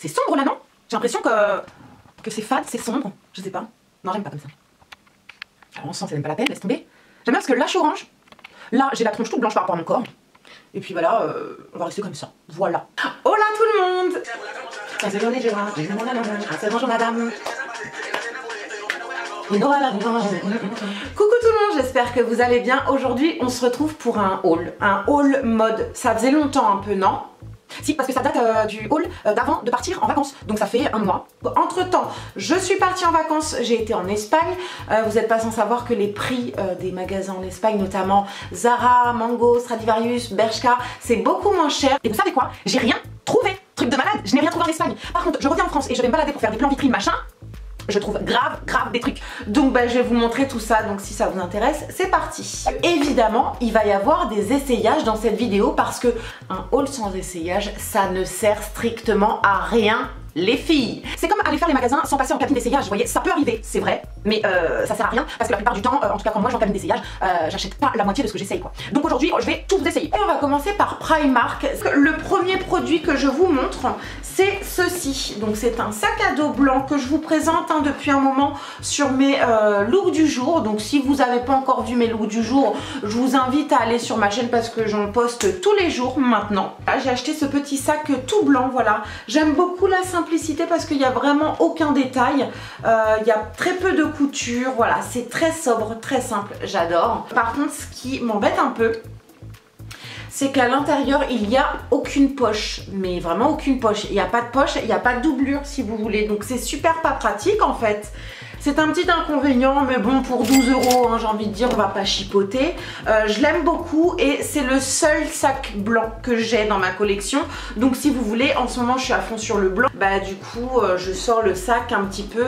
C'est sombre là, non? J'ai l'impression que c'est fade, c'est sombre. Je sais pas. Non, j'aime pas comme ça. Alors ensemble, c'est même pas la peine, laisse tomber. J'aime bien parce que là, je suis orange. Là, j'ai la tronche toute blanche par rapport à mon corps. Et puis voilà, on va rester comme ça. Voilà. Hola tout le monde. Bonjour madame. Coucou tout le monde, j'espère que vous allez bien. Aujourd'hui, on se retrouve pour un haul mode. Ça faisait longtemps un peu, non? Si, parce que ça date du haul d'avant de partir en vacances, donc ça fait un mois. Entre temps, je suis partie en vacances, j'ai été en Espagne. Vous n'êtes pas sans savoir que les prix des magasins en Espagne, notamment Zara, Mango, Stradivarius, Bershka, c'est beaucoup moins cher. Et vous savez quoi? J'ai rien trouvé. Truc de malade, je n'ai rien trouvé en Espagne. Par contre, je reviens en France et je vais me balader pour faire des plans vitrines machin. Je trouve grave des trucs. Donc je vais vous montrer tout ça, donc si ça vous intéresse, c'est parti. Évidemment, il va y avoir des essayages dans cette vidéo parce que un haul sans essayage, ça ne sert strictement à rien. Les filles, c'est comme aller faire les magasins sans passer en cabine d'essayage, vous voyez, ça peut arriver, c'est vrai, mais ça sert à rien parce que la plupart du temps, en tout cas quand moi je vais en cabine d'essayage, j'achète pas la moitié de ce que j'essaye quoi. Donc aujourd'hui, je vais tout vous essayer. Et on va commencer par Primark. Le premier produit que je vous montre, c'est ceci. Donc c'est un sac à dos blanc que je vous présente depuis un moment sur mes looks du jour. Donc si vous n'avez pas encore vu mes looks du jour, je vous invite à aller sur ma chaîne parce que j'en poste tous les jours maintenant. Là, j'ai acheté ce petit sac tout blanc, voilà. J'aime beaucoup la simplicité parce qu'il n'y a vraiment aucun détail, il y a très peu de couture, voilà, c'est très sobre, très simple, j'adore. Par contre, ce qui m'embête un peu, c'est qu'à l'intérieur, il n'y a aucune poche, mais vraiment aucune poche. Il n'y a pas de poche, il n'y a pas de doublure si vous voulez, donc c'est super pas pratique en fait. C'est un petit inconvénient, mais bon, pour 12 €, hein, j'ai envie de dire, on va pas chipoter. Je l'aime beaucoup et c'est le seul sac blanc que j'ai dans ma collection. Donc si vous voulez, en ce moment, je suis à fond sur le blanc. Bah du coup, je sors le sac un petit peu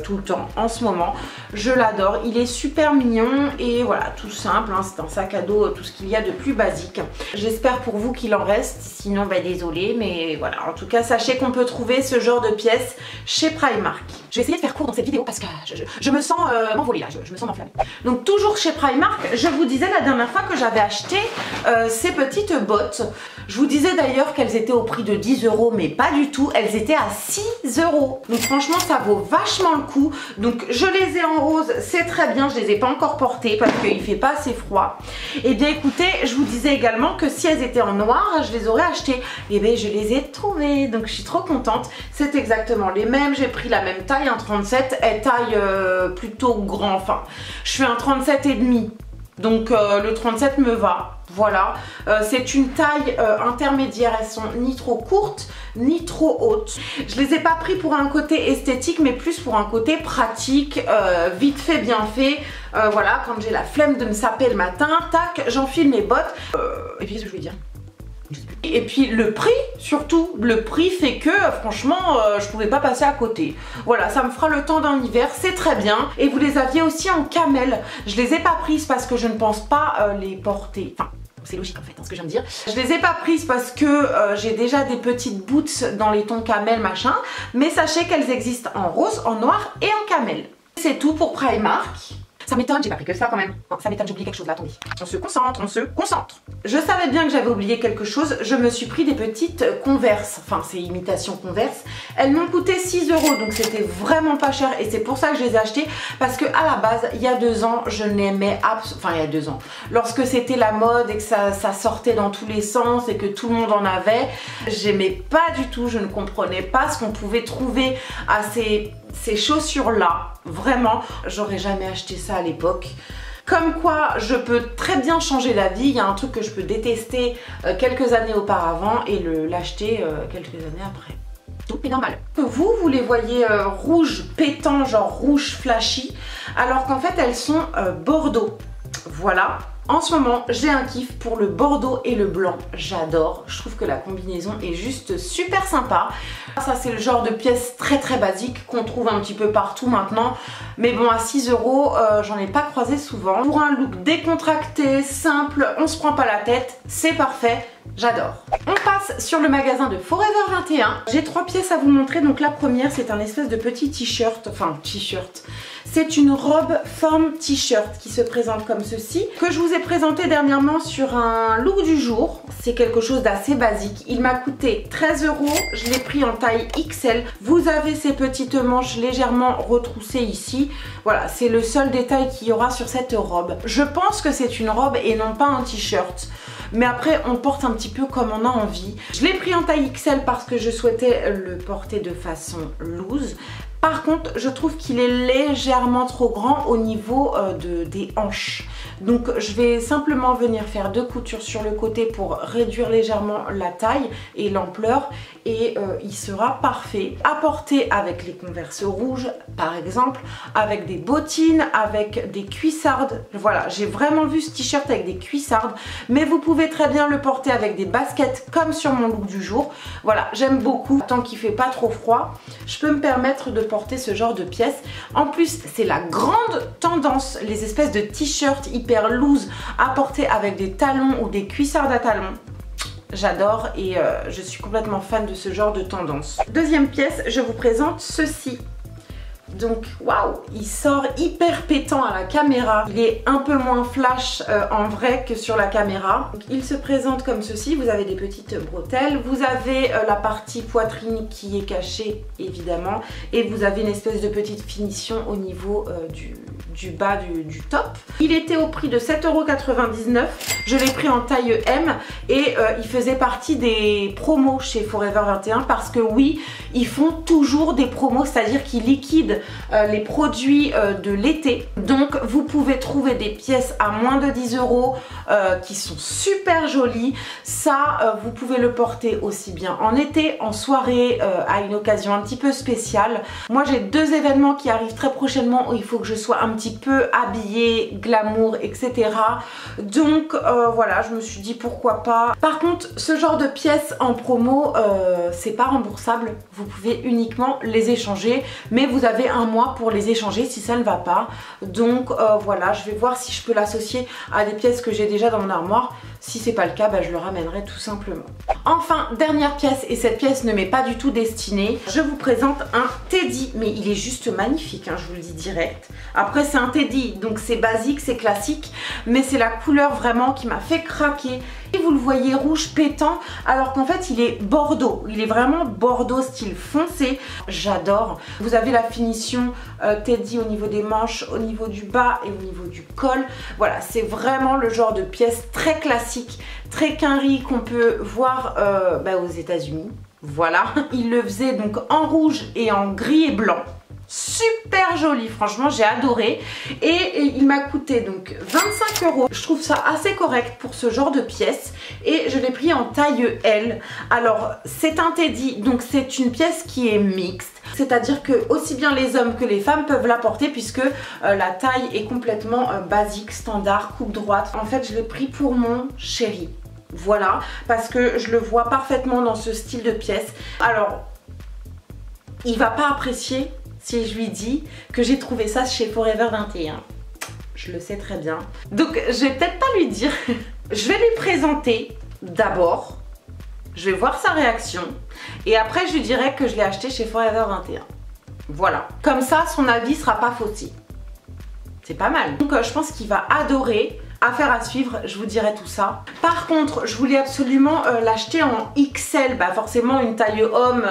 tout le temps en ce moment. Je l'adore, il est super mignon et voilà, tout simple. Hein, c'est un sac à dos, tout ce qu'il y a de plus basique. J'espère pour vous qu'il en reste, sinon, bah désolé, mais voilà. En tout cas, sachez qu'on peut trouver ce genre de pièces chez Primark. Je vais essayer de faire court dans cette vidéo parce que je me sens m'envoler là, je me sens m'enflammer. Donc toujours chez Primark, je vous disais la dernière fois que j'avais acheté ces petites bottes. Je vous disais d'ailleurs qu'elles étaient au prix de 10 €, mais pas du tout, elles étaient à 6 €. Donc franchement ça vaut vachement le coup. Donc je les ai en rose, c'est très bien, je les ai pas encore portées parce qu'il fait pas assez froid. Et bien écoutez, je vous disais également que si elles étaient en noir, je les aurais achetées. Et bien je les ai trouvées, donc je suis trop contente. C'est exactement les mêmes, j'ai pris la même taille, un 37, elle taille plutôt grand, enfin je fais un 37,5, donc le 37 me va, voilà. C'est une taille intermédiaire, elles sont ni trop courtes ni trop hautes. Je les ai pas pris pour un côté esthétique mais plus pour un côté pratique, vite fait bien fait. Voilà, quand j'ai la flemme de me saper le matin, tac, j'enfile mes bottes. Et puis qu'est-ce que je voulais dire? Et puis le prix, surtout, le prix fait que franchement je pouvais pas passer à côté. Voilà, ça me fera le temps d'un hiver, c'est très bien. Et vous les aviez aussi en camel. Je les ai pas prises parce que je ne pense pas les porter. Enfin, c'est logique en fait, hein, ce que je viens de dire. Je les ai pas prises parce que j'ai déjà des petites boots dans les tons camel machin. Mais sachez qu'elles existent en rose, en noir et en camel. C'est tout pour Primark. Ça m'étonne, j'ai pas pris que ça quand même. Non, ça m'étonne, j'ai oublié quelque chose là, attendez. On se concentre, on se concentre. Je savais bien que j'avais oublié quelque chose, je me suis pris des petites Converse. Enfin, c'est imitation Converse. Elles m'ont coûté 6 €, donc c'était vraiment pas cher et c'est pour ça que je les ai achetées. Parce que à la base, il y a 2 ans, je n'aimais absolument... Enfin, il y a 2 ans. Lorsque c'était la mode et que ça sortait dans tous les sens et que tout le monde en avait, j'aimais pas du tout, je ne comprenais pas ce qu'on pouvait trouver à ces chaussures là, vraiment, j'aurais jamais acheté ça à l'époque. Comme quoi je peux très bien changer d'avis, il y a un truc que je peux détester quelques années auparavant et l'acheter quelques années après. Tout est normal. Vous les voyez rouge pétant, genre rouge flashy, alors qu'en fait elles sont bordeaux. Voilà. En ce moment, j'ai un kiff pour le bordeaux et le blanc. J'adore. Je trouve que la combinaison est juste super sympa. Ça, c'est le genre de pièce très basique qu'on trouve un petit peu partout maintenant. Mais bon, à 6 €, j'en ai pas croisé souvent. Pour un look décontracté, simple, on se prend pas la tête, c'est parfait. J'adore. On passe sur le magasin de Forever 21. J'ai 3 pièces à vous montrer. Donc la première, c'est un espèce de petit t-shirt. Enfin, t-shirt. C'est une robe forme t-shirt qui se présente comme ceci, que je vous ai présenté dernièrement sur un look du jour. C'est quelque chose d'assez basique. Il m'a coûté 13 €. Je l'ai pris en taille XL. Vous avez ces petites manches légèrement retroussées ici. Voilà, c'est le seul détail qu'il y aura sur cette robe. Je pense que c'est une robe et non pas un t-shirt. Mais après, on porte un petit peu comme on a envie. Je l'ai pris en taille XL parce que je souhaitais le porter de façon loose. Par contre, je trouve qu'il est légèrement trop grand au niveau des hanches. Donc je vais simplement venir faire 2 coutures sur le côté pour réduire légèrement la taille et l'ampleur et il sera parfait à porter avec les Converse rouges par exemple, avec des bottines, avec des cuissardes. Voilà, j'ai vraiment vu ce t-shirt avec des cuissardes, mais vous pouvez très bien le porter avec des baskets comme sur mon look du jour. Voilà, j'aime beaucoup, tant qu'il fait pas trop froid, je peux me permettre de porter ce genre de pièces. En plus, c'est la grande tendance, les espèces de t-shirts hyper loose à porter avec des talons ou des cuissardes à talons. J'adore et je suis complètement fan de ce genre de tendance. Deuxième pièce, je vous présente ceci. Donc waouh, il sort hyper pétant à la caméra. Il est un peu moins flash en vrai que sur la caméra. Donc, il se présente comme ceci. Vous avez des petites bretelles. Vous avez la partie poitrine qui est cachée évidemment. Et vous avez une espèce de petite finition au niveau du bas du top. Il était au prix de 7,99 €. Je l'ai pris en taille M et il faisait partie des promos chez Forever 21 parce que oui, ils font toujours des promos, c'est-à-dire qu'ils liquident les produits de l'été. Donc vous pouvez trouver des pièces à moins de 10 € qui sont super jolies. Ça, vous pouvez le porter aussi bien en été, en soirée, à une occasion un petit peu spéciale. Moi j'ai 2 événements qui arrivent très prochainement où il faut que je sois un petit peu habillée, glamour, etc. Donc voilà, je me suis dit pourquoi pas. Par contre, ce genre de pièces en promo, c'est pas remboursable. Vous pouvez uniquement les échanger, mais vous avez un mois pour les échanger si ça ne va pas. Donc voilà, je vais voir si je peux l'associer à des pièces que j'ai déjà dans mon armoire. Si c'est pas le cas, bah, je le ramènerai tout simplement. Enfin, dernière pièce, et cette pièce ne m'est pas du tout destinée. Je vous présente un Teddy, mais il est juste magnifique, hein, je vous le dis direct. Après c'est un Teddy, donc c'est basique, c'est classique, mais c'est la couleur vraiment qui m'a fait craquer. Et vous le voyez rouge pétant, alors qu'en fait il est bordeaux. Il est vraiment bordeaux style foncé. J'adore. Vous avez la finition Teddy au niveau des manches, au niveau du bas et au niveau du col. Voilà, c'est vraiment le genre de pièce très classique, très quinri qu'on peut voir aux États-Unis. Voilà. Il le faisait donc en rouge et en gris et blanc. Super joli, franchement j'ai adoré et il m'a coûté donc 25 €. Je trouve ça assez correct pour ce genre de pièce et je l'ai pris en taille L. Alors c'est un Teddy, donc c'est une pièce qui est mixte, c'est-à-dire que aussi bien les hommes que les femmes peuvent la porter puisque la taille est complètement basique, standard, coupe droite. En fait je l'ai pris pour mon chéri. Voilà, parce que je le vois parfaitement dans ce style de pièce. Alors il va pas apprécier si je lui dis que j'ai trouvé ça chez Forever 21. Je le sais très bien. Donc je vais peut-être pas lui dire. Je vais lui présenter d'abord. Je vais voir sa réaction. Et après je lui dirai que je l'ai acheté chez Forever 21. Voilà. Comme ça son avis sera pas faussé. C'est pas mal. Donc je pense qu'il va adorer. Affaire à suivre, je vous dirai tout ça. Par contre, je voulais absolument l'acheter en XL. Bah forcément, une taille homme,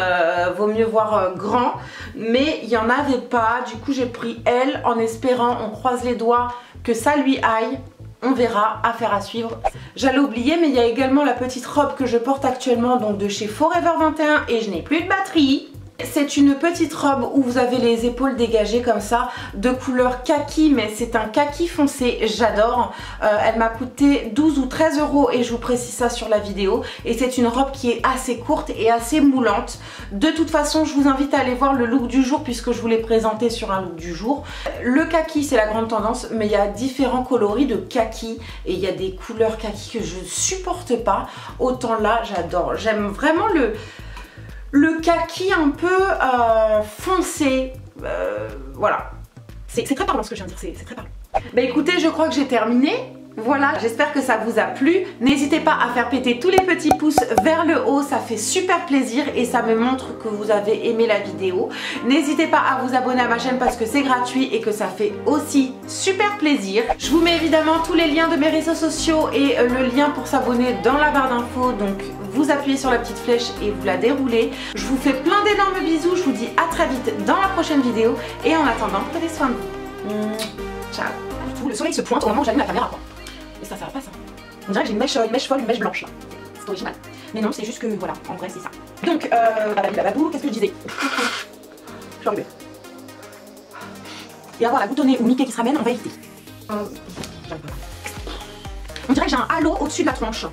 vaut mieux voir grand. Mais il n'y en avait pas. Du coup, j'ai pris L en espérant, on croise les doigts, que ça lui aille. On verra, affaire à suivre. J'allais oublier, mais il y a également la petite robe que je porte actuellement, donc de chez Forever 21. Et je n'ai plus de batterie. C'est une petite robe où vous avez les épaules dégagées comme ça, de couleur kaki, mais c'est un kaki foncé, j'adore. Elle m'a coûté 12 ou 13 € et je vous précise ça sur la vidéo. Et c'est une robe qui est assez courte et assez moulante. De toute façon, je vous invite à aller voir le look du jour puisque je vous l'ai présenté sur un look du jour. Le kaki, c'est la grande tendance, mais il y a différents coloris de kaki et il y a des couleurs kaki que je ne supporte pas. Autant là, j'adore. J'aime vraiment le kaki un peu foncé, voilà. C'est très parlant ce que je viens de dire, c'est très parlant. Bah écoutez, je crois que j'ai terminé. Voilà, j'espère que ça vous a plu. N'hésitez pas à faire péter tous les petits pouces vers le haut, ça fait super plaisir et ça me montre que vous avez aimé la vidéo. N'hésitez pas à vous abonner à ma chaîne parce que c'est gratuit et que ça fait aussi super plaisir. Je vous mets évidemment tous les liens de mes réseaux sociaux et le lien pour s'abonner dans la barre d'infos, donc vous appuyez sur la petite flèche et vous la déroulez. Je vous fais plein d'énormes bisous, je vous dis à très vite dans la prochaine vidéo et en attendant, prenez soin de vous. Ciao. Le soleil se pointe au moment où j'allume la caméra quoi. Et ça va pas ça. On dirait que j'ai une mèche folle, une mèche blanche là. C'est original. Mais non, c'est juste que voilà, en vrai c'est ça. Donc, bababou, qu'est-ce que je disais? Je suis arrivée. Et avoir la boutonnée ou Mickey qui se ramène, on va éviter. On dirait que j'ai un halo au-dessus de la tronche.